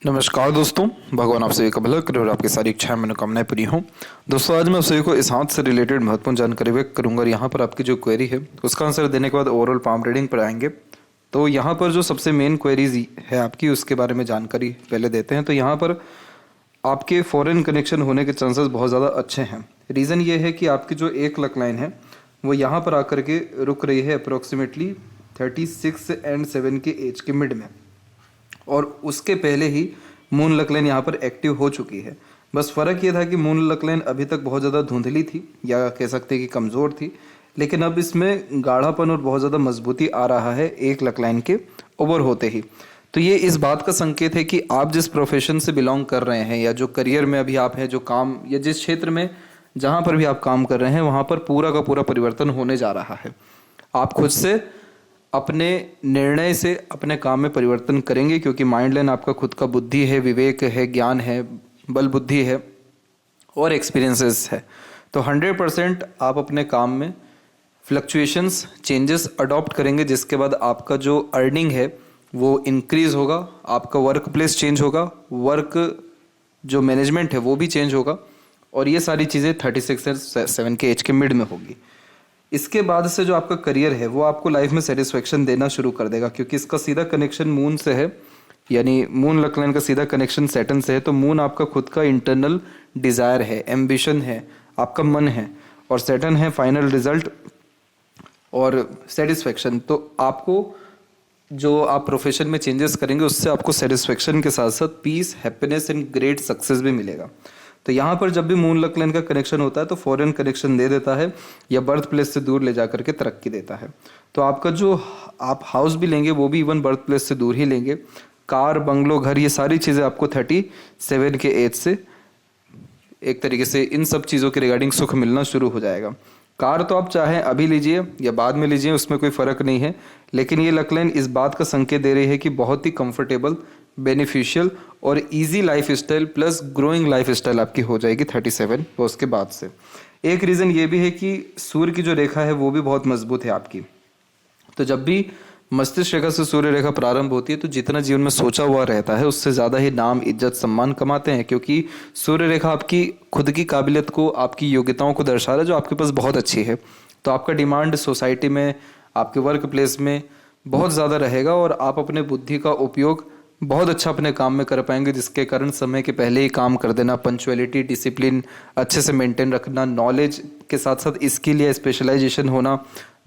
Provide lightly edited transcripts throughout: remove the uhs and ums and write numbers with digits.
नमस्कार दोस्तों, भगवान आप सभी का भला करे और आपकी सारी इच्छाएं मनोकामनाएं पूरी हों। दोस्तों, आज मैं आप सभी को इस हाथ से रिलेटेड महत्वपूर्ण जानकारी व्यक्त करूंगा। यहाँ पर आपकी जो क्वेरी है उसका आंसर देने के बाद ओवरऑल पाम रीडिंग पर आएंगे। तो यहाँ पर जो सबसे मेन क्वेरीज है आपकी, उसके बारे में जानकारी पहले देते हैं। तो यहाँ पर आपके फॉरेन कनेक्शन होने के चांसेस बहुत ज़्यादा अच्छे हैं। रीज़न ये है कि आपकी जो 1 लाख लाइन है वो यहाँ पर आकर के रुक रही है अप्रोक्सीमेटली 36 एंड 7 के एज के मिड में, और उसके पहले ही मून लक लाइन यहाँ पर एक्टिव हो चुकी है। बस फ़र्क ये था कि मून लक लाइन अभी तक बहुत ज़्यादा धुंधली थी, या कह सकते हैं कि कमज़ोर थी, लेकिन अब इसमें गाढ़ापन और बहुत ज़्यादा मजबूती आ रहा है 1 लाख लाइन के ओवर होते ही। तो ये इस बात का संकेत है कि आप जिस प्रोफेशन से बिलोंग कर रहे हैं, या जो करियर में अभी आप हैं, जो काम या जिस क्षेत्र में जहाँ पर भी आप काम कर रहे हैं, वहाँ पर पूरा का पूरा परिवर्तन होने जा रहा है। आप खुद से अपने निर्णय से अपने काम में परिवर्तन करेंगे, क्योंकि माइंड लाइन आपका खुद का बुद्धि है, विवेक है, ज्ञान है, बल बुद्धि है और एक्सपीरियंसेस है। तो 100% आप अपने काम में फ्लक्चुएशंस, चेंजेस अडॉप्ट करेंगे, जिसके बाद आपका जो अर्निंग है वो इंक्रीज होगा, आपका वर्क प्लेस चेंज होगा, वर्क जो मैनेजमेंट है वो भी चेंज होगा, और ये सारी चीज़ें 36 से 7 के एज के मिड में होगी। इसके बाद से जो आपका करियर है वो आपको लाइफ में सेटिस्फेक्शन देना शुरू कर देगा, क्योंकि इसका सीधा कनेक्शन मून से है, यानी मून लक लाइन का सीधा कनेक्शन सैटर्न से है। तो मून आपका खुद का इंटरनल डिज़ायर है, एम्बिशन है, आपका मन है, और सैटर्न है फाइनल रिजल्ट और सेटिस्फेक्शन। तो आपको जो आप प्रोफेशन में चेंजेस करेंगे उससे आपको सेटिस्फेक्शन के साथ साथ peace, happiness and great success भी मिलेगा। तो यहाँ पर जब भी मून लक लाइन का कनेक्शन होता है तो फॉरेन कनेक्शन दे देता है, या बर्थ प्लेस से दूर ले जा करके तरक्की देता है। तो आपका जो आप हाउस भी लेंगे वो भी इवन बर्थ प्लेस से दूर ही लेंगे। कार, बंगलो, घर, ये सारी चीज़ें आपको 37 के एज से एक तरीके से इन सब चीज़ों के रिगार्डिंग सुख मिलना शुरू हो जाएगा। कार तो आप चाहें अभी लीजिए या बाद में लीजिए, उसमें कोई फ़र्क नहीं है, लेकिन ये लक लाइन इस बात का संकेत दे रही है कि बहुत ही कंफर्टेबल, बेनिफिशियल और easy life style plus growing life style आपकी हो जाएगी 37 और उसके बाद से। एक रीज़न ये भी है कि सूर्य की जो रेखा है वो भी बहुत मजबूत है आपकी। तो जब भी मस्तिष्क रेखा से सूर्य रेखा प्रारंभ होती है तो जितना जीवन में सोचा हुआ रहता है उससे ज़्यादा ही नाम, इज्जत, सम्मान कमाते हैं, क्योंकि सूर्य रेखा आपकी खुद की काबिलियत को, आपकी योग्यताओं को दर्शा रहा है जो आपके पास बहुत अच्छी है। तो आपका डिमांड सोसाइटी में, आपके वर्क प्लेस में बहुत ज़्यादा रहेगा, और आप अपने बुद्धि का उपयोग बहुत अच्छा अपने काम में कर पाएंगे, जिसके कारण समय के पहले ही काम कर देना, पंचुअलिटी, डिसिप्लिन अच्छे से मेंटेन रखना, नॉलेज के साथ साथ स्किल या स्पेशलाइजेशन होना,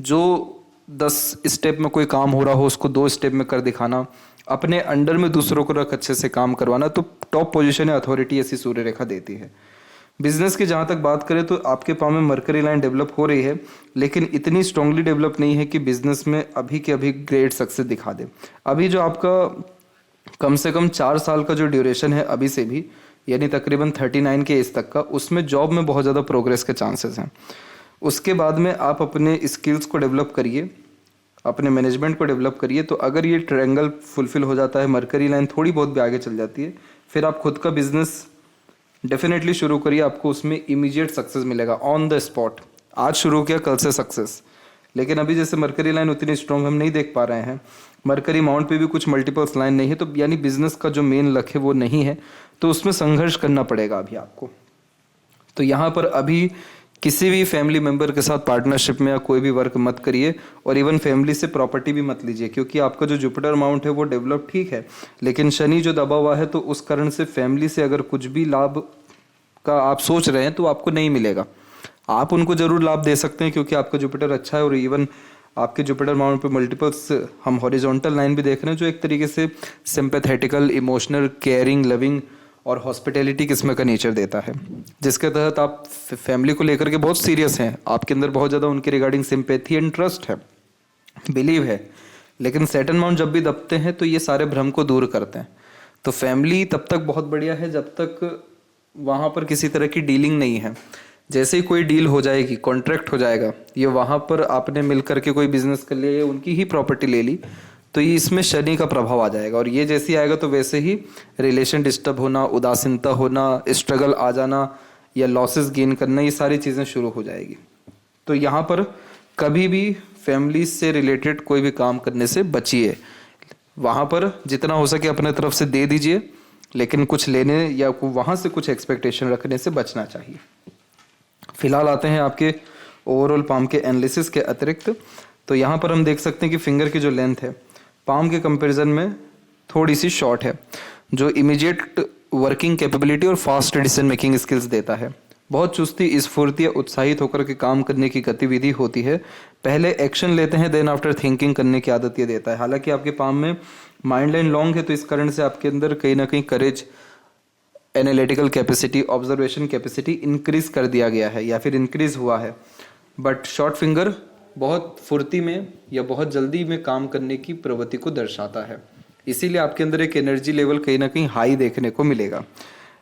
जो 10 स्टेप में कोई काम हो रहा हो उसको 2 स्टेप में कर दिखाना, अपने अंडर में दूसरों को रख अच्छे से काम करवाना। तो टॉप पोजीशन है, अथॉरिटी ऐसी सूर्य रेखा देती है। बिजनेस की जहाँ तक बात करें तो आपके पाँव में मरकरी लाइन डेवलप हो रही है, लेकिन इतनी स्ट्रांगली डेवलप नहीं है कि बिजनेस में अभी के अभी ग्रेट सक्सेस दिखा दे। अभी जो आपका कम से कम 4 साल का जो ड्यूरेशन है अभी से भी, यानी तकरीबन 39 के एज तक का, उसमें जॉब में बहुत ज़्यादा प्रोग्रेस के चांसेस हैं। उसके बाद में आप अपने स्किल्स को डेवलप करिए, अपने मैनेजमेंट को डेवलप करिए। तो अगर ये ट्रायंगल फुलफिल हो जाता है, मरकरी लाइन थोड़ी बहुत भी आगे चल जाती है, फिर आप खुद का बिजनेस डेफिनेटली शुरू करिए, आपको उसमें इमीडिएट सक्सेस मिलेगा ऑन द स्पॉट। आज शुरू किया, कल से सक्सेस। लेकिन अभी जैसे मरकरी लाइन उतनी स्ट्रॉन्ग हम नहीं देख पा रहे हैं, मरकरी माउंट पे भी कुछ मल्टीपल्स लाइन नहीं है, तो यानी बिजनेस का जो मेन लक्ष्य है वो नहीं है, तो उसमें संघर्ष करना पड़ेगा अभी आपको। तो यहाँ पर अभी किसी भी फैमिली मेंबर के साथ पार्टनरशिप में या कोई भी वर्क मत करिए, और इवन फैमिली से प्रॉपर्टी भी मत लीजिए, क्योंकि आपका जो जुपिटर माउंट है वो डेवलप ठीक है, लेकिन शनि जो दबा हुआ है, तो उस कारण से फैमिली से अगर कुछ भी लाभ का आप सोच रहे हैं तो आपको नहीं मिलेगा। आप उनको जरूर लाभ दे सकते हैं क्योंकि आपका जुपिटर अच्छा है, और इवन आपके जुपिटर माउंट पे मल्टीपल्स हम हॉरिजॉन्टल लाइन भी देख रहे हैं, जो एक तरीके से सिंपैथेटिकल, इमोशनल, केयरिंग, लविंग और हॉस्पिटैलिटी किस्म का नेचर देता है, जिसके तहत आप फैमिली को लेकर के बहुत सीरियस हैं, आपके अंदर बहुत ज़्यादा उनके रिगार्डिंग सिंपैथी एंड ट्रस्ट है, बिलीव है। लेकिन सैटर्न माउंट जब भी दबते हैं तो ये सारे भ्रम को दूर करते हैं। तो फैमिली तब तक बहुत बढ़िया है जब तक वहाँ पर किसी तरह की डीलिंग नहीं है। जैसे ही कोई डील हो जाएगी, कॉन्ट्रैक्ट हो जाएगा, ये वहाँ पर आपने मिल करके कोई बिजनेस कर लिया या उनकी ही प्रॉपर्टी ले ली, तो ये इसमें शनि का प्रभाव आ जाएगा, और ये जैसे ही आएगा तो वैसे ही रिलेशन डिस्टर्ब होना, उदासीनता होना, स्ट्रगल आ जाना या लॉसेस गेन करना, ये सारी चीज़ें शुरू हो जाएगी। तो यहाँ पर कभी भी फैमिली से रिलेटेड कोई भी काम करने से बचिए। वहाँ पर जितना हो सके अपने तरफ से दे दीजिए, लेकिन कुछ लेने या वहाँ से कुछ एक्सपेक्टेशन रखने से बचना चाहिए। फिलहाल आते हैं आपके ओवरऑल पाम के एनालिसिस के अतिरिक्त। तो यहाँ पर हम देख सकते हैं कि फिंगर की जो लेंथ है पाम के कंपैरिजन में थोड़ी सी शॉर्ट है, जो इमीडिएट वर्किंग कैपेबिलिटी और फास्ट डिसीजन मेकिंग स्किल्स देता है। बहुत चुस्ती, स्फूर्ति या उत्साहित होकर के काम करने की गतिविधि होती है। पहले एक्शन लेते हैं देन आफ्टर थिंकिंग करने की आदत ये देता है। हालांकि आपके पाम में माइंड लाइन लॉन्ग है तो इस कारण से आपके अंदर कहीं ना कहीं courage, analytical capacity, observation capacity increase कर दिया गया है या फिर इंक्रीज हुआ है। बट शॉर्ट फिंगर बहुत फुर्ती में या बहुत जल्दी में काम करने की प्रवृत्ति को दर्शाता है, इसीलिए आपके अंदर एक एनर्जी लेवल कहीं ना कहीं हाई देखने को मिलेगा।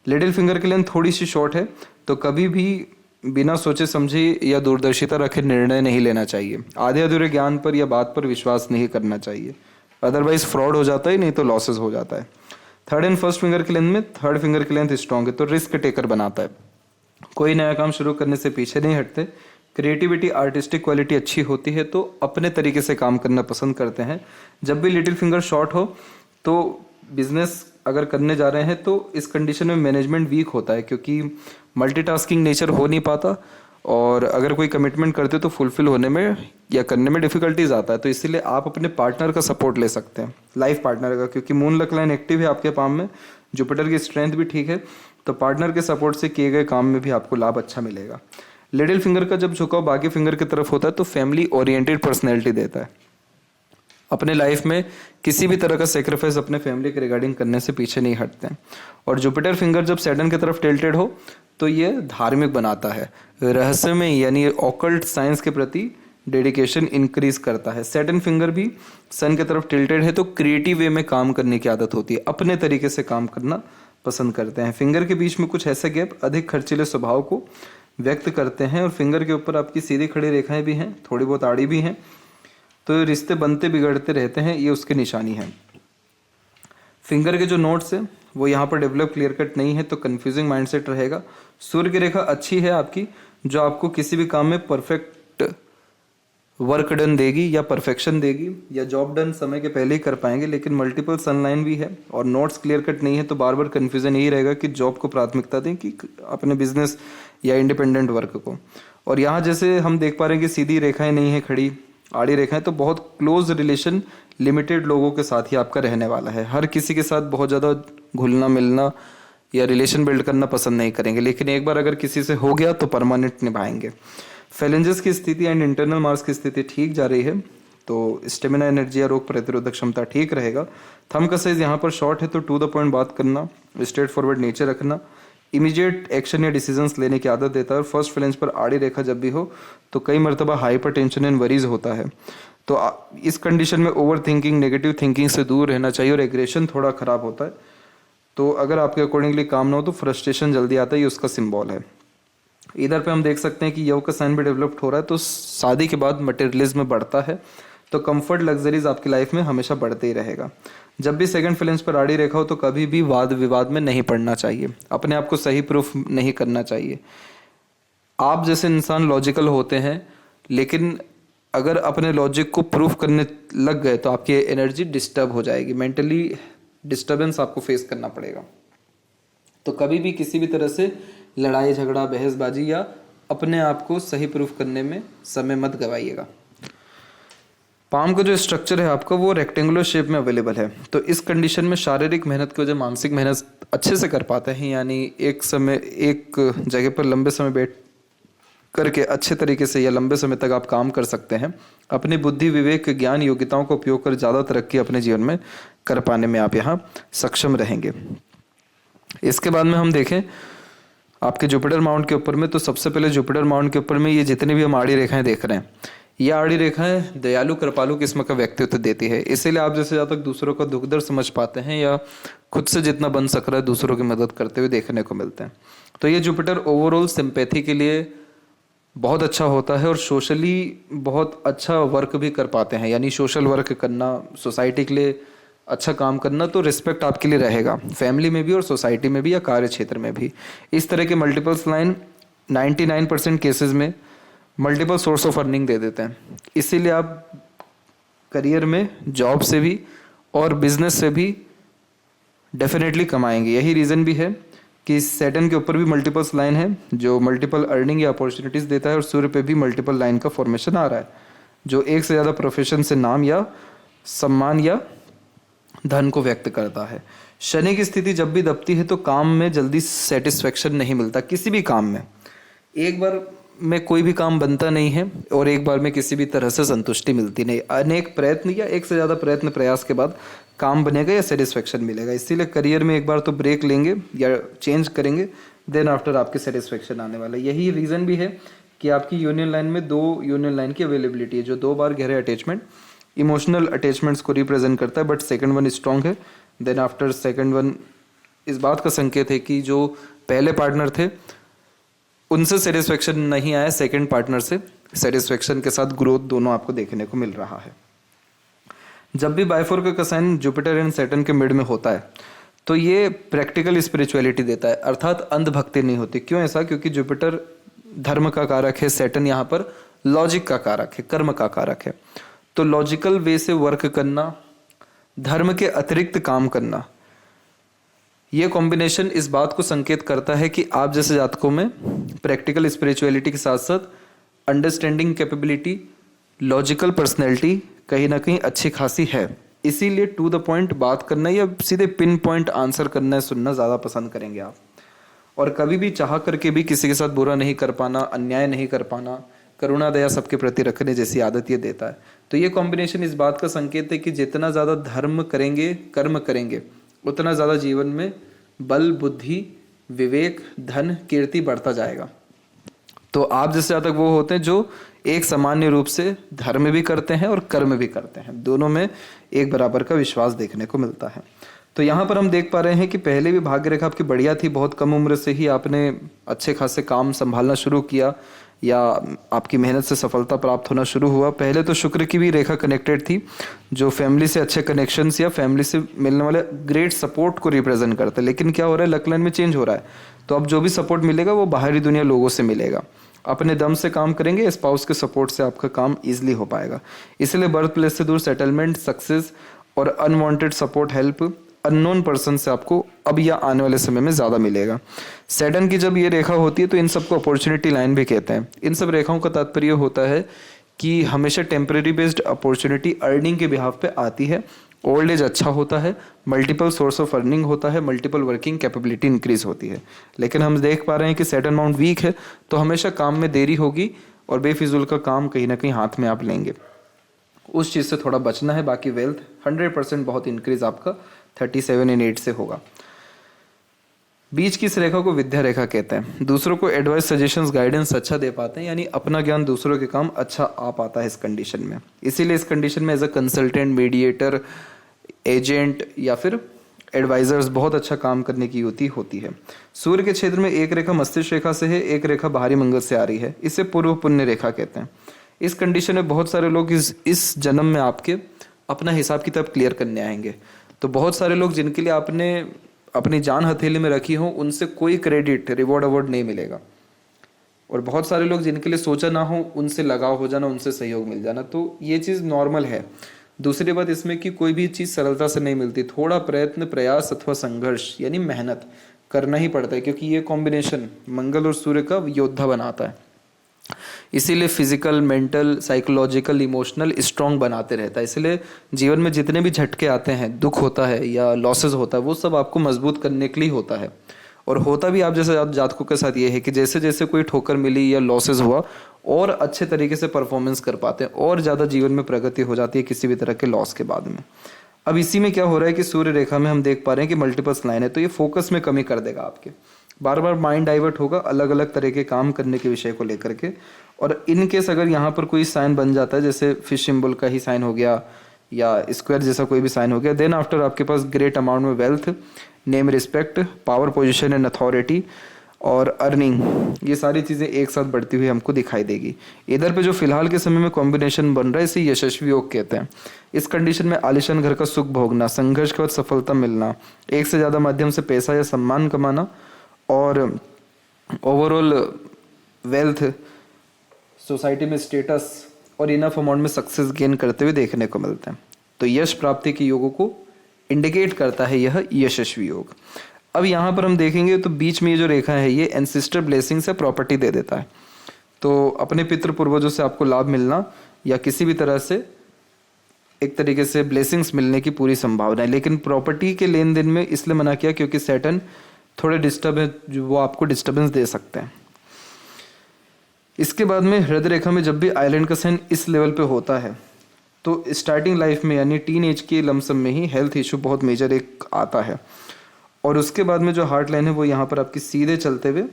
लिटिल फिंगर की लेंथ थोड़ी सी शॉर्ट है तो कभी भी बिना सोचे समझे या दूरदर्शिता रखे निर्णय नहीं लेना चाहिए। आधे अधूरे ज्ञान पर या बात पर विश्वास नहीं करना चाहिए, अदरवाइज फ्रॉड हो जाता है, नहीं तो लॉसेस हो जाता है। थर्ड एंड फर्स्ट फिंगर की लेंथ में थर्ड फिंगर की लेंथ स्ट्रॉन्ग है तो रिस्क टेकर बनाता है। कोई नया काम शुरू करने से पीछे नहीं हटते। क्रिएटिविटी, आर्टिस्टिक क्वालिटी अच्छी होती है तो अपने तरीके से काम करना पसंद करते हैं। जब भी लिटिल फिंगर शॉर्ट हो तो बिजनेस अगर करने जा रहे हैं तो इस कंडीशन में मैनेजमेंट वीक होता है, क्योंकि मल्टीटास्किंग नेचर हो नहीं पाता और अगर कोई कमिटमेंट करते तो फुलफिल होने में या करने में डिफिकल्टीज आता है। तो इसीलिए आप अपने पार्टनर का सपोर्ट ले सकते हैं, लाइफ पार्टनर का, क्योंकि मून लक लाइन एक्टिव है आपके पाम में, जुपिटर की स्ट्रेंथ भी ठीक है, तो पार्टनर के सपोर्ट से किए गए काम में भी आपको लाभ अच्छा मिलेगा। लिटिल फिंगर का जब झुकाव बाकी फिंगर की तरफ होता है तो फैमिली ओरिएंटेड पर्सनैलिटी देता है। अपने लाइफ में किसी भी तरह का सेक्रीफाइस अपने फैमिली के रिगार्डिंग करने से पीछे नहीं हटते हैं। और जुपिटर फिंगर जब सैटर्न की तरफ टिल्टेड हो तो ये धार्मिक बनाता है, रहस्यमय यानी ऑकल्ट साइंस के प्रति डेडिकेशन इंक्रीज करता है। सैटर्न फिंगर भी सन की तरफ टिल्टेड है तो क्रिएटिव वे में काम करने की आदत होती है, अपने तरीके से काम करना पसंद करते हैं। फिंगर के बीच में कुछ ऐसे गैप अधिक खर्चीले स्वभाव को व्यक्त करते हैं और फिंगर के ऊपर आपकी सीधी खड़ी रेखाएं भी हैं, थोड़ी बहुत आड़ी भी हैं, तो रिश्ते बनते बिगड़ते रहते हैं, ये उसकी निशानी है। फिंगर के जो नोट्स है वो यहाँ पर डेवलप क्लियर कट नहीं है तो कंफ्यूजिंग माइंडसेट रहेगा। सूर्य की रेखा अच्छी है आपकी, जो आपको किसी भी काम में परफेक्ट वर्क डन देगी या परफेक्शन देगी, या जॉब डन समय के पहले ही कर पाएंगे। लेकिन मल्टीपल सनलाइन भी है और नोट्स क्लियर कट नहीं है तो बार बार कन्फ्यूजन यही रहेगा कि जॉब को प्राथमिकता दें कि अपने बिजनेस या इंडिपेंडेंट वर्क को। और यहाँ जैसे हम देख पा रहे हैं कि सीधी रेखाएं नहीं है खड़ी, आड़ी रेखाएं, तो बहुत क्लोज रिलेशन लिमिटेड लोगों के साथ ही आपका रहने वाला है। हर किसी के साथ बहुत ज़्यादा घुलना मिलना या रिलेशन बिल्ड करना पसंद नहीं करेंगे, लेकिन एक बार अगर किसी से हो गया तो परमानेंट निभाएंगे। फेलेंजेस की स्थिति एंड इंटरनल मार्क्स की स्थिति ठीक जा रही है तो स्टेमिना, एनर्जी या रोग प्रतिरोधक क्षमता ठीक रहेगा। थंब का साइज यहाँ पर शॉर्ट है तो टू द पॉइंट बात करना, स्ट्रेट फॉरवर्ड नेचर रखना, इमीडिएट एक्शन या डिसीजंस लेने की आदत देता है। और फर्स्ट फ्लेंज पर आड़ी रेखा जब भी हो तो कई मरतबा हाइपर टेंशन एंड वरीज होता है, तो इस कंडीशन में ओवर थिंकिंग, नेगेटिव थिंकिंग से दूर रहना चाहिए और एग्रेशन थोड़ा खराब होता है। तो अगर आपके अकॉर्डिंगली काम ना हो तो फ्रस्ट्रेशन जल्दी आता है, ये उसका सिंबल है। इधर पे हम देख सकते हैं कि योग का साइन भी डेवलप्ड हो रहा है तो शादी के बाद मटेरियलिज्म बढ़ता है, तो कंफर्ट, लग्जरीज आपकी लाइफ में हमेशा बढ़ते ही रहेगा। जब भी सेकंड फ्लेंज पर आड़ी रेखा हो तो कभी भी वाद विवाद में नहीं पड़ना चाहिए, अपने आप को सही प्रूफ नहीं करना चाहिए। आप जैसे इंसान लॉजिकल होते हैं, लेकिन अगर अपने लॉजिक को प्रूफ करने लग गए तो आपकी एनर्जी डिस्टर्ब हो जाएगी, मेंटली डिस्टर्बेंस आपको फेस करना पड़ेगा। तो कभी भी किसी भी तरह से लड़ाई झगड़ा, बहसबाजी या अपने आप को सही प्रूफ करने में समय मत गवाइएगा। पाम का जो स्ट्रक्चर है आपका वो रेक्टेंगुलर शेप में अवेलेबल है, तो इस कंडीशन में शारीरिक मेहनत की वजह मानसिक मेहनत अच्छे से कर पाते हैं, यानी एक जगह पर लंबे समय बैठ करके अच्छे तरीके से या लंबे समय तक आप काम कर सकते हैं। अपनी बुद्धि, विवेक, ज्ञान, योग्यताओं का उपयोग कर ज़्यादा तरक्की अपने जीवन में कर पाने में आप यहाँ सक्षम रहेंगे। इसके बाद में हम देखें आपके जुपिटर माउंट के ऊपर में, तो सबसे पहले जुपिटर माउंट के ऊपर में ये जितने भी हम आड़ी रेखाएं देख रहे हैं, ये आड़ी रेखाएं दयालु, कृपालु किस्म का व्यक्तित्व देती है। इसीलिए आप जैसे ज़्यादा तक दूसरों का दुख दर्द समझ पाते हैं या खुद से जितना बन सक रहा है दूसरों की मदद करते हुए देखने को मिलते हैं। तो ये जुपिटर ओवरऑल सिंपैथी के लिए बहुत अच्छा होता है और सोशली बहुत अच्छा वर्क भी कर पाते हैं, यानी सोशल वर्क करना, सोसाइटी के लिए अच्छा काम करना, तो रिस्पेक्ट आपके लिए रहेगा, फैमिली में भी और सोसाइटी में भी या कार्य क्षेत्र में भी। इस तरह के मल्टीपल्स लाइन 99% केसेस में मल्टीपल सोर्स ऑफ अर्निंग दे देते हैं। इसीलिए आप करियर में जॉब से भी और बिजनेस से भी डेफिनेटली कमाएंगे। यही रीज़न भी है कि सैटर्न के ऊपर भी मल्टीपल्स लाइन है जो मल्टीपल अर्निंग या अपॉर्चुनिटीज़ देता है, और सूर्य पे भी मल्टीपल लाइन का फॉर्मेशन आ रहा है जो एक से ज़्यादा प्रोफेशन से नाम या सम्मान या धन को व्यक्त करता है। शनि की स्थिति जब भी दबती है तो काम में जल्दी सेटिस्फेक्शन नहीं मिलता। किसी भी काम में एक बार में कोई भी काम बनता नहीं है और एक बार में किसी भी तरह से संतुष्टि मिलती नहीं। अनेक प्रयत्न या एक से ज़्यादा प्रयत्न प्रयास के बाद काम बनेगा या सेटिस्फेक्शन मिलेगा। इसीलिए करियर में एक बार तो ब्रेक लेंगे या चेंज करेंगे, देन आफ्टर आपकी सेटिस्फेक्शन आने वाला है। यही रीज़न भी है कि आपकी यूनियन लाइन में 2 यूनियन लाइन की अवेलेबिलिटी है जो 2 बार गहरे अटैचमेंट इमोशनल अटैचमेंट्स को रिप्रेजेंट करता है, बट सेकंड वन स्ट्रॉन्ग है। देन आफ्टर सेकंड वन इस बात का संकेत है कि जो पहले पार्टनर थे उनसे सेटिस्फेक्शन नहीं आया, सेकंड पार्टनर से सेटिस्फेक्शन के साथ ग्रोथ दोनों आपको देखने को मिल रहा है। जब भी बाइफोरका का साइन जुपिटर एंड सैटर्न के मिड में होता है तो ये प्रैक्टिकल स्पिरिचुअलिटी देता है, अर्थात अंधभक्ति नहीं होती। क्यों ऐसा? क्योंकि जुपिटर धर्म का कारक है, सैटर्न यहाँ पर लॉजिक का कारक है, कर्म का कारक है। तो लॉजिकल वे से वर्क करना, धर्म के अतिरिक्त काम करना, ये कॉम्बिनेशन इस बात को संकेत करता है कि आप जैसे जातकों में प्रैक्टिकल स्पिरिचुअलिटी के साथ साथ अंडरस्टैंडिंग कैपेबिलिटी, लॉजिकल पर्सनैलिटी कहीं ना कहीं अच्छी खासी है। इसीलिए टू द पॉइंट बात करना या सीधे पिन पॉइंट आंसर करना सुनना ज़्यादा पसंद करेंगे आप। और कभी भी चाह करके भी किसी के साथ बुरा नहीं कर पाना, अन्याय नहीं कर पाना, करुणा दया सबके प्रति रखने जैसी आदत ये देता है। तो ये कॉम्बिनेशन इस बात का संकेत है कि जितना ज़्यादा धर्म करेंगे, कर्म करेंगे, उतना ज़्यादा जीवन में बल, बुद्धि, विवेक, धन, कीर्ति बढ़ता जाएगा। तो आप जैसे जातक वो होते हैं जो एक सामान्य रूप से धर्म भी करते हैं और कर्म भी करते हैं, दोनों में एक बराबर का विश्वास देखने को मिलता है। तो यहाँ पर हम देख पा रहे हैं कि पहले भी भाग्य रेखा आपकी बढ़िया थी, बहुत कम उम्र से ही आपने अच्छे खासे काम संभालना शुरू किया या आपकी मेहनत से सफलता प्राप्त होना शुरू हुआ। पहले तो शुक्र की भी रेखा कनेक्टेड थी जो फैमिली से अच्छे कनेक्शंस या फैमिली से मिलने वाले ग्रेट सपोर्ट को रिप्रेजेंट करता है। लेकिन क्या हो रहा है, लक लाइन में चेंज हो रहा है, तो अब जो भी सपोर्ट मिलेगा वो बाहरी दुनिया लोगों से मिलेगा। अपने दम से काम करेंगे, स्पाउस के सपोर्ट से आपका काम ईजिली हो पाएगा। इसलिए बर्थ प्लेस से दूर सेटलमेंट, सक्सेस और unwanted support, help unknown person से आपको अब या आने वाले समय में ज़्यादा मिलेगा। सैटर्न की जब ये रेखा होती है तो इन सबको अपॉर्चुनिटी लाइन भी कहते हैं। इन सब रेखाओं का तात्पर्य होता है कि हमेशा टेम्परेरी बेस्ड अपॉर्चुनिटी अर्निंग के बिहाफ पे आती है। ओल्ड एज अच्छा होता है, मल्टीपल सोर्स ऑफ अर्निंग होता है, मल्टीपल वर्किंग कैपेबिलिटी इंक्रीज होती है। लेकिन हम देख पा रहे हैं कि सैटर्न माउंट वीक है तो हमेशा काम में देरी होगी और बेफिजुल का काम कहीं ना कहीं हाथ में आप लेंगे, उस चीज़ से थोड़ा बचना है। बाकी वेल्थ 100% बहुत इंक्रीज आपका 37 इन 8 से होगा। बीच की इस रेखा को विद्या रेखा कहते हैं। दूसरों को एडवाइस, सजेशंस, गाइडेंस अच्छा दे पाते हैं, यानी अपना ज्ञान दूसरों के काम अच्छा आ पाता है इस कंडीशन में। इसीलिए इस कंडीशन में as a consultant, mediator, agent या फिर एडवाइजर्स बहुत अच्छा काम करने की युति होती है। सूर्य के क्षेत्र में एक रेखा मस्तिष्क रेखा से है, एक रेखा बाहरी मंगल से आ रही है, इसे पूर्व पुण्य रेखा कहते हैं। इस कंडीशन में बहुत सारे लोग इस जन्म में आपके अपना हिसाब किताब क्लियर करने आएंगे। तो बहुत सारे लोग जिनके लिए आपने अपनी जान हथेली में रखी हो उनसे कोई क्रेडिट, रिवॉर्ड, अवार्ड नहीं मिलेगा। और बहुत सारे लोग जिनके लिए सोचा ना हो उनसे लगाव हो जाना, उनसे सहयोग मिल जाना, तो ये चीज़ नॉर्मल है। दूसरी बात इसमें कि कोई भी चीज़ सरलता से नहीं मिलती, थोड़ा प्रयत्न, प्रयास अथवा संघर्ष यानी मेहनत करना ही पड़ता है, क्योंकि ये कॉम्बिनेशन मंगल और सूर्य का योद्धा बनाता है। इसीलिए physical, mental, psychological, emotional strong बनाते रहता है। इसलिए जीवन में जितने भी झटके आते हैं, दुख होता है या लॉसेस होता है, वो सब आपको मजबूत करने के लिए होता है। और होता भी आप जैसे जातकों के साथ ये है कि जैसे जैसे कोई ठोकर मिली या लॉसेस हुआ और अच्छे तरीके से परफॉर्मेंस कर पाते हैं और ज़्यादा जीवन में प्रगति हो जाती है किसी भी तरह के लॉस के बाद में। अब इसी में क्या हो रहा है कि सूर्य रेखा में हम देख पा रहे हैं कि मल्टीपल्स लाइन है, तो ये फोकस में कमी कर देगा आपके। बार बार माइंड डाइवर्ट होगा अलग अलग तरह के काम करने के विषय को लेकर के। और इन केस अगर यहाँ पर कोई साइन बन जाता है, जैसे फिश सिंबल का ही साइन हो गया या स्क्वायर जैसा कोई भी साइन हो गया, देन आफ्टर आपके पास ग्रेट अमाउंट में wealth, name, respect, power, position and authority और अर्निंग, ये सारी चीज़ें एक साथ बढ़ती हुई हमको दिखाई देगी। इधर पे जो फिलहाल के समय में कॉम्बिनेशन बन रहा है इसे यशस्वी योग कहते हैं। इस कंडीशन में आलिशान घर का सुख भोगना, संघर्ष के बाद सफलता मिलना, एक से ज़्यादा माध्यम से पैसा या सम्मान कमाना और ओवरऑल वेल्थ, सोसाइटी में स्टेटस और इनफ अमाउंट में सक्सेस गेन करते हुए देखने को मिलते हैं। तो यश प्राप्ति के योगों को इंडिकेट करता है यह यशस्वी योग। अब यहाँ पर हम देखेंगे तो बीच में ये जो रेखा है ये एंसेस्टर ब्लेसिंग से प्रॉपर्टी दे देता है। तो अपने पितृ पूर्वजों से आपको लाभ मिलना या किसी भी तरह से एक तरीके से ब्लेसिंग्स मिलने की पूरी संभावना है। लेकिन प्रॉपर्टी के लेन देन में इसलिए मना किया क्योंकि सैटर्न थोड़े डिस्टर्ब है, जो वो आपको डिस्टर्बेंस दे सकते हैं। इसके बाद में हृदय रेखा में जब भी आइलैंड का साइन इस लेवल पे होता है तो स्टार्टिंग लाइफ में यानी टीन एज के लमसम में ही हेल्थ इशू बहुत मेजर एक आता है। और उसके बाद में जो हार्ट लाइन है वो यहाँ पर आपकी सीधे चलते हुए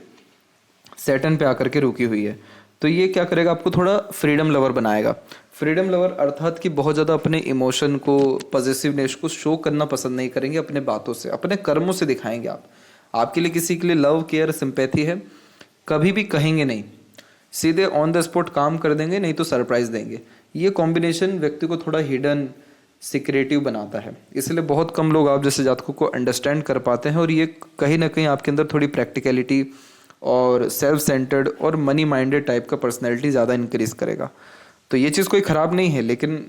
सैटर्न पे आकर के रुकी हुई है। तो ये क्या करेगा, आपको थोड़ा फ्रीडम लवर बनाएगा। फ्रीडम लवर अर्थात कि बहुत ज़्यादा अपने इमोशन को, पॉजिटिवनेस को शो करना पसंद नहीं करेंगे, अपने बातों से, अपने कर्मों से दिखाएंगे। आपके लिए किसी के लिए लव, केयर, सिंपैथी है, कभी भी कहेंगे नहीं, सीधे ऑन द स्पॉट काम कर देंगे, नहीं तो सरप्राइज देंगे। ये कॉम्बिनेशन व्यक्ति को थोड़ा हिडन, सिक्रेटिव बनाता है। इसलिए बहुत कम लोग आप जैसे जातकों को अंडरस्टैंड कर पाते हैं और ये कहीं ना कहीं आपके अंदर थोड़ी प्रैक्टिकलिटी और सेल्फ सेंटर्ड और मनी माइंडेड टाइप का पर्सनैलिटी ज़्यादा इंक्रीज करेगा। तो ये चीज़ कोई ख़राब नहीं है, लेकिन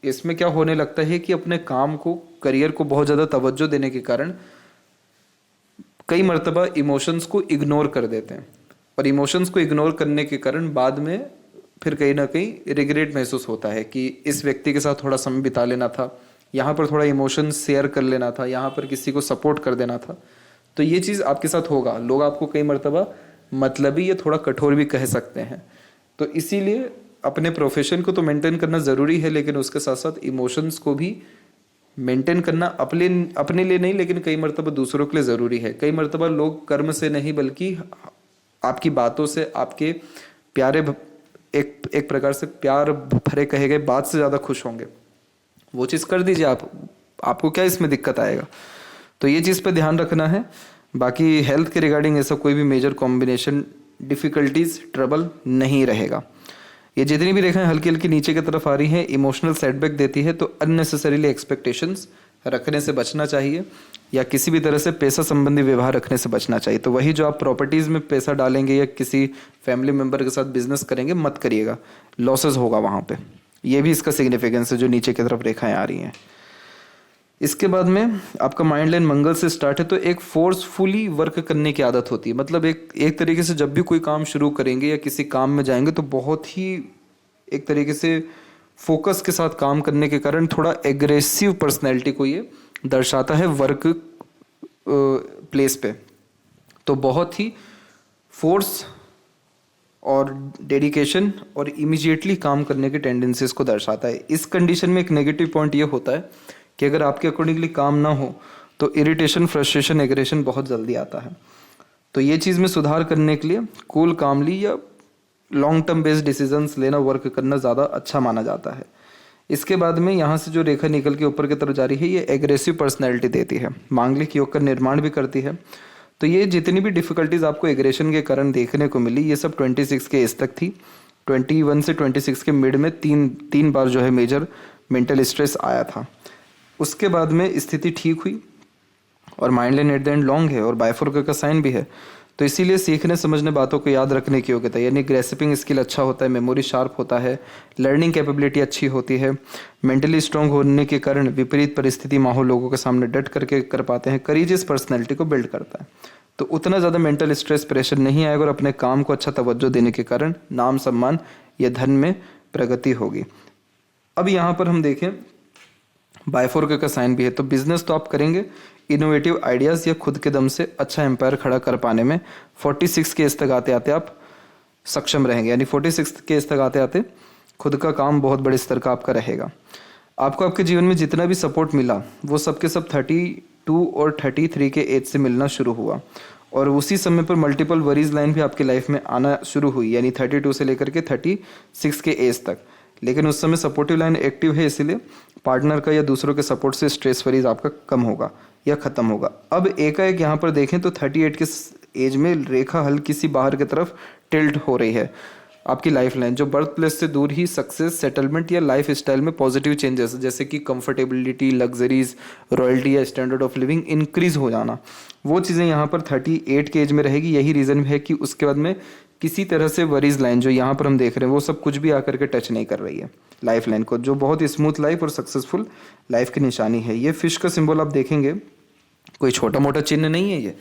इसमें क्या होने लगता है कि अपने काम को, करियर को बहुत ज़्यादा तवज्जो देने के कारण कई मर्तबा इमोशंस को इग्नोर कर देते हैं। और इमोशंस को इग्नोर करने के कारण बाद में फिर कहीं ना कहीं रिग्रेट महसूस होता है कि इस व्यक्ति के साथ थोड़ा समय बिता लेना था, यहाँ पर थोड़ा इमोशन शेयर कर लेना था, यहाँ पर किसी को सपोर्ट कर देना था। तो ये चीज़ आपके साथ होगा। लोग आपको कई मर्तबा मतलबी या थोड़ा कठोर भी कह सकते हैं। तो इसीलिए अपने प्रोफेशन को तो मेंटेन करना ज़रूरी है, लेकिन उसके साथ साथ इमोशंस को भी मेंटेन करना अपने लिए नहीं, लेकिन कई मर्तबा दूसरों के लिए ज़रूरी है। कई मर्तबा लोग कर्म से नहीं बल्कि आपकी बातों से, आपके प्यारे एक प्रकार से प्यार भरे कहे गए बात से ज़्यादा खुश होंगे। वो चीज़ कर दीजिए आप, आपको क्या इसमें दिक्कत आएगा। तो ये चीज़ पे ध्यान रखना है। बाकी हेल्थ के रिगार्डिंग ऐसा कोई भी मेजर कॉम्बिनेशन, डिफ़िकल्टीज, ट्रबल नहीं रहेगा। ये जितनी भी रेखाएं हल्की हल्की नीचे की तरफ आ रही हैं इमोशनल सेटबैक देती है, तो अननेसेसरीली एक्सपेक्टेशंस रखने से बचना चाहिए या किसी भी तरह से पैसा संबंधी व्यवहार रखने से बचना चाहिए। तो वही जो आप प्रॉपर्टीज़ में पैसा डालेंगे या किसी फैमिली मेम्बर के साथ बिजनेस करेंगे, मत करिएगा, लॉसेस होगा वहाँ पे। ये भी इसका सिग्निफिकेंस है जो नीचे की तरफ रेखाएं आ रही हैं। इसके बाद में आपका माइंड लाइन मंगल से स्टार्ट है, तो एक फोर्सफुली वर्क करने की आदत होती है। मतलब एक तरीके से जब भी कोई काम शुरू करेंगे या किसी काम में जाएंगे तो बहुत ही एक तरीके से फोकस के साथ काम करने के कारण थोड़ा एग्रेसिव पर्सनैलिटी को ये दर्शाता है वर्क प्लेस पे। तो बहुत ही फोर्स और डेडिकेशन और इमीडिएटली काम करने की टेंडेंसीज को दर्शाता है। इस कंडीशन में एक नेगेटिव पॉइंट ये होता है कि अगर आपके अकॉर्डिंगली काम ना हो तो इरिटेशन, फ्रस्ट्रेशन, एग्रेशन बहुत जल्दी आता है। तो ये चीज़ में सुधार करने के लिए कूल, कामली या लॉन्ग टर्म बेस्ड डिसीजंस लेना, वर्क करना ज़्यादा अच्छा माना जाता है। इसके बाद में यहाँ से जो रेखा निकल के ऊपर की तरफ जा रही है ये एग्रेसिव पर्सनैलिटी देती है, मांगलिक योग का निर्माण भी करती है। तो ये जितनी भी डिफिकल्टीज आपको एग्रेशन के कारण देखने को मिली, ये सब 26 के एज तक थी। 21 से 26 के मिड में तीन बार जो है मेजर मेंटल स्ट्रेस आया था। उसके बाद में स्थिति ठीक हुई और mind line at the end long है और बाइफोर्क का साइन भी है। तो इसीलिए सीखने समझने, बातों को याद रखने की योग्यता यानी ग्रेस्पिंग स्किल अच्छा होता है, मेमोरी शार्प होता है, लर्निंग कैपेबिलिटी अच्छी होती है, मेंटली स्ट्रांग होने के कारण विपरीत परिस्थिति, माहौल, लोगों के सामने डट करके कर पाते हैं, करेजियस पर्सनैलिटी को बिल्ड करता है। तो उतना ज़्यादा मेंटल स्ट्रेस, प्रेशर नहीं आएगा और अपने काम को अच्छा तवज्जो देने के कारण नाम, सम्मान या धन में प्रगति होगी। अब यहाँ पर हम देखें बाइफोर्क का साइन भी है, तो बिजनेस तो आप करेंगे, इनोवेटिव आइडियाज़ या खुद के दम से अच्छा एम्पायर खड़ा कर पाने में 46 के एज तक आते आते आप सक्षम रहेंगे। यानी 46 के एज तक आते आते खुद का काम बहुत बड़े स्तर का आपका रहेगा। आपको आपके जीवन में जितना भी सपोर्ट मिला वो सब के सब 32 और 33 के एज से मिलना शुरू हुआ और उसी समय पर मल्टीपल वरीज लाइन भी आपकी लाइफ में आना शुरू हुई, यानी 32 से लेकर के 36 के एज तक। लेकिन उस समय सपोर्टिव लाइन एक्टिव है, इसलिए पार्टनर का या दूसरों के सपोर्ट से स्ट्रेस वरीज आपका कम होगा या खत्म होगा। अब एकाएक यहाँ पर देखें तो 38 के एज में रेखा हल्की सी बाहर की तरफ टिल्ट हो रही है। आपकी लाइफ लाइन जो बर्थ प्लेस से दूर ही सक्सेस, सेटलमेंट या लाइफ स्टाइल में पॉजिटिव चेंजेस जैसे कि कंफर्टेबिलिटी, लग्जरीज, रॉयल्टी या स्टैंडर्ड ऑफ लिविंग इंक्रीज हो जाना, वो चीज़ें यहाँ पर 38 के एज में रहेगी। यही रीज़न है कि उसके बाद में किसी तरह से वरीज लाइन जो यहाँ पर हम देख रहे हैं वो सब कुछ भी आकर के टच नहीं कर रही है। लाइफ लाइन को, जो बहुत ही स्मूथ लाइफ और सक्सेसफुल लाइफ की निशानी है। ये फिश का सिंबल आप देखेंगे, कोई छोटा मोटा चिन्ह नहीं है, ये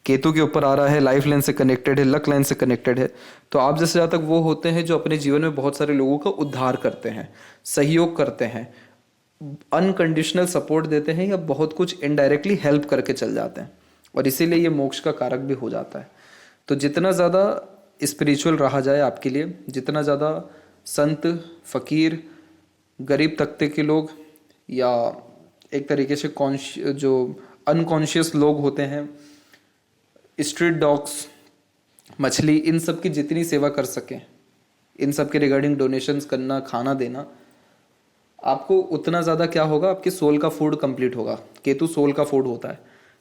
केतु के ऊपर आ रहा है, लाइफ लाइन से कनेक्टेड है, लक लाइन से कनेक्टेड है। तो आप जैसे जहाँ तक वो होते हैं जो अपने जीवन में बहुत सारे लोगों का उद्धार करते हैं, सहयोग करते हैं, अनकंडीशनल सपोर्ट देते हैं, या बहुत कुछ इनडायरेक्टली हेल्प करके चल जाते हैं, और इसीलिए ये मोक्ष का कारक भी हो जाता है। तो जितना ज़्यादा स्पिरिचुअल रहा जाए आपके लिए, जितना ज़्यादा संत, फकीर, गरीब तबके के लोग, या एक तरीके से जो अनकॉन्शियस लोग होते हैं, स्ट्रीट डॉग्स, मछली, इन सब की जितनी सेवा कर सकें, इन सब के रिगार्डिंग डोनेशंस करना, खाना देना, आपको उतना ज़्यादा क्या होगा, आपके सोल का फूड कंप्लीट होगा। केतु सोल का फूड होता है,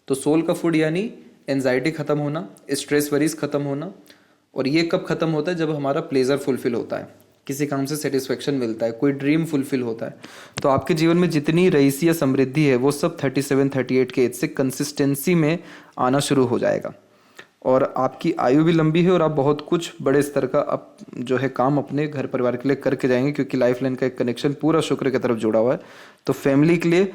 तो सोल का फूड यानी एंजाइटी ख़त्म होना, स्ट्रेस वरीज ख़त्म होना। और ये कब ख़त्म होता है, जब हमारा प्लेजर फुलफिल होता है, किसी काम से सेटिस्फेक्शन मिलता है, कोई ड्रीम फुलफिल होता है। तो आपके जीवन में जितनी रईसी या समृद्धि है वो सब 37-38 के एज से कंसिस्टेंसी में आना शुरू हो जाएगा, और आपकी आयु भी लंबी है, और आप बहुत कुछ बड़े स्तर का अब जो है काम अपने घर परिवार के लिए करके जाएंगे, क्योंकि लाइफ लाइन का एक कनेक्शन पूरा शुक्र की तरफ जुड़ा हुआ है। तो फैमिली के लिए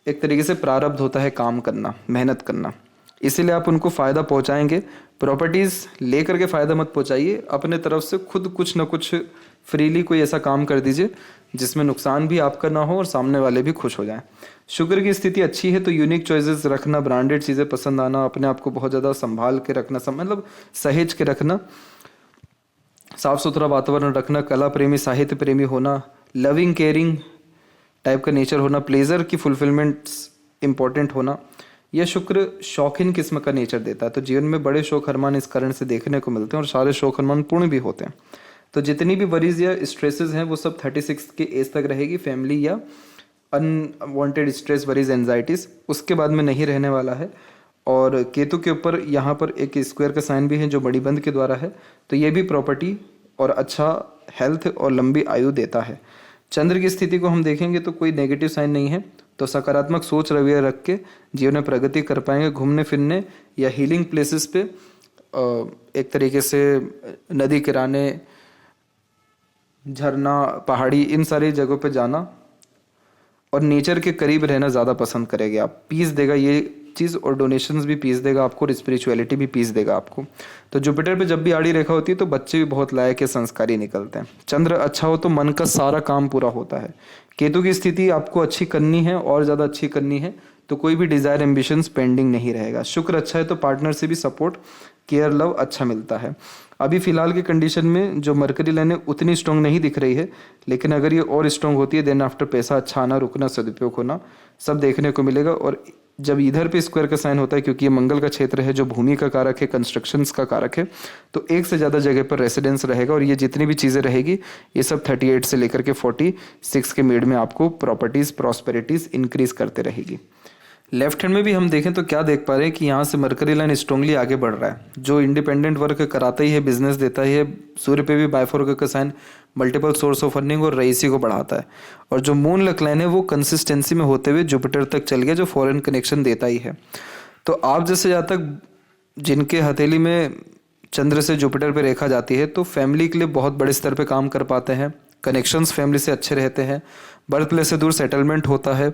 एक तरीके से प्रारब्ध होता है काम करना, मेहनत करना, इसीलिए आप उनको फ़ायदा पहुंचाएंगे। प्रॉपर्टीज़ लेकर के फ़ायदा मत पहुंचाइए, अपने तरफ से खुद कुछ ना कुछ फ्रीली कोई ऐसा काम कर दीजिए जिसमें नुकसान भी आपका ना हो और सामने वाले भी खुश हो जाएं। शुगर की स्थिति अच्छी है तो यूनिक चॉइसेस रखना, ब्रांडेड चीज़ें पसंद आना, अपने आप को बहुत ज़्यादा संभाल के रखना, मतलब सहेज के रखना, साफ सुथरा वातावरण रखना, कला प्रेमी, साहित्य प्रेमी होना, लविंग केयरिंग टाइप का नेचर होना, प्लेजर की फुलफिलमेंट्स इंपॉर्टेंट होना, यह शुक्र शौकीन किस्म का नेचर देता है। तो जीवन में बड़े शौक अरमान इस कारण से देखने को मिलते हैं, और सारे शौक अरमान पूर्ण भी होते हैं। तो जितनी भी वरीज या स्ट्रेसेस हैं वो सब 36 के एज तक रहेगी, फैमिली या अनवांटेड स्ट्रेस, वरीज, एंजाइटीज उसके बाद में नहीं रहने वाला है। और केतु के ऊपर यहाँ पर एक स्क्वायर का साइन भी है जो मणिबंध के द्वारा है, तो ये भी प्रॉपर्टी और अच्छा हेल्थ और लंबी आयु देता है। चंद्र की स्थिति को हम देखेंगे तो कोई नेगेटिव साइन नहीं है, तो सकारात्मक सोच रवैया रख के जीवन में प्रगति कर पाएंगे। घूमने फिरने या हीलिंग प्लेसेस पे एक तरीके से नदी किनारे, झरना, पहाड़ी, इन सारी जगहों पे जाना और नेचर के करीब रहना ज़्यादा पसंद करेंगे आप। पीस देगा ये चीज़, और डोनेशंस भी पीस देगा आपको, और स्पिरिचुअलिटी भी पीस देगा आपको। तो जुपिटर पे जब भी आड़ी रेखा होती है तो बच्चे भी बहुत लायक के संस्कारी निकलते हैं। चंद्र अच्छा हो तो मन का सारा काम पूरा होता है। केतु की स्थिति आपको अच्छी करनी है और ज़्यादा अच्छी करनी है, तो कोई भी डिज़ायर एम्बिशंस पेंडिंग नहीं रहेगा। शुक्र अच्छा है तो पार्टनर से भी सपोर्ट, केयर, लव अच्छा मिलता है। अभी फिलहाल की कंडीशन में जो मरकरी लाइन है उतनी स्ट्रॉन्ग नहीं दिख रही है, लेकिन अगर ये और स्ट्रॉन्ग होती है देन आफ्टर पैसा अच्छा आना, रुकना, सदुपयोग होना सब देखने को मिलेगा। और जब इधर पे स्क्वायर का साइन होता है, क्योंकि ये मंगल का क्षेत्र है जो भूमि का कारक है, कंस्ट्रक्शंस का कारक है, तो एक से ज़्यादा जगह पर रेसिडेंस रहेगा, और ये जितनी भी चीज़ें रहेगी ये सब 38 से लेकर के 46 के मिड में आपको प्रॉपर्टीज़, प्रॉस्पेरिटीज़ इंक्रीज करते रहेगी। लेफ्ट हैंड में भी हम देखें तो क्या देख पा रहे हैं कि यहाँ से मरकरी लाइन स्ट्रांगली आगे बढ़ रहा है, जो इंडिपेंडेंट वर्क कराता ही है, बिजनेस देता ही है। सूर्य पे भी बायफोर का sign multiple source of earning और रईसी को बढ़ाता है। और जो मून लक लाइन है वो कंसिस्टेंसी में होते हुए जुपिटर तक चल गया, जो फॉरेन कनेक्शन देता ही है। तो आप जैसे जहाँ तक जिनके हथेली में चंद्र से जुपिटर पे रेखा जाती है तो फैमिली के लिए बहुत बड़े स्तर पे काम कर पाते हैं, कनेक्शंस फैमिली से अच्छे रहते हैं, बर्थ प्लेस से दूर सेटलमेंट होता है।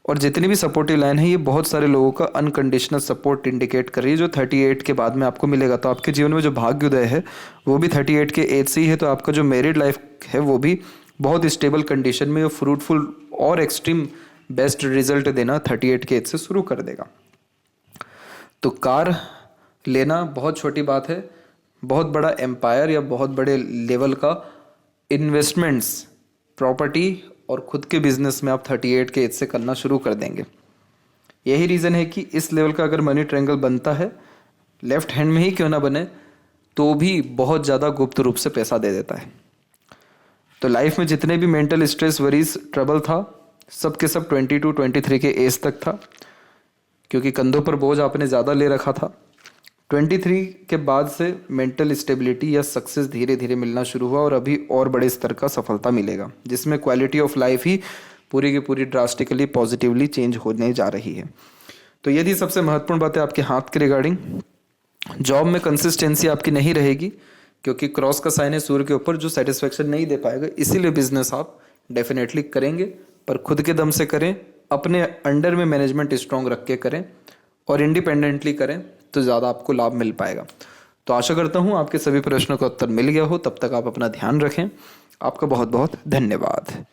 और जितनी भी सपोर्टिव लाइन है ये बहुत सारे लोगों का अनकंडीशनल सपोर्ट इंडिकेट कर रही है, जो 38 के बाद में आपको मिलेगा। तो आपके जीवन में जो भाग्योदय है वो भी 38 के एज से ही है। तो आपका जो मैरिड लाइफ है वो भी बहुत स्टेबल कंडीशन में फ्रूटफुल और एक्सट्रीम बेस्ट रिजल्ट देना 38 के एज से शुरू कर देगा। तो कार लेना बहुत छोटी बात है, बहुत बड़ा एम्पायर या बहुत बड़े लेवल का इन्वेस्टमेंट्स, प्रॉपर्टी और खुद के बिजनेस में आप 38 के एज से करना शुरू कर देंगे। यही रीज़न है कि इस लेवल का अगर मनी ट्रायंगल बनता है, लेफ्ट हैंड में ही क्यों ना बने, तो भी बहुत ज़्यादा गुप्त रूप से पैसा दे देता है। तो लाइफ में जितने भी मेंटल स्ट्रेस, वरीज, ट्रबल था, सब के सब 22-23 के एज तक था, क्योंकि कंधों पर बोझ आपने ज़्यादा ले रखा था। 23 के बाद से मेंटल स्टेबिलिटी या सक्सेस धीरे धीरे मिलना शुरू हुआ, और अभी और बड़े स्तर का सफलता मिलेगा, जिसमें क्वालिटी ऑफ लाइफ ही पूरी की पूरी ड्रास्टिकली पॉजिटिवली चेंज होने जा रही है। तो ये थी सबसे महत्वपूर्ण बातें आपके हाथ के रिगार्डिंग। जॉब में कंसिस्टेंसी आपकी नहीं रहेगी, क्योंकि क्रॉस का साइन है सूर्य के ऊपर, जो सेटिस्फेक्शन नहीं दे पाएगा, इसीलिए बिजनेस आप डेफिनेटली करेंगे, पर खुद के दम से करें, अपने अंडर में मैनेजमेंट स्ट्रॉन्ग रख के करें और इंडिपेंडेंटली करें तो ज़्यादा आपको लाभ मिल पाएगा। तो आशा करता हूँ आपके सभी प्रश्नों का उत्तर मिल गया हो। तब तक आप अपना ध्यान रखें। आपका बहुत बहुत धन्यवाद।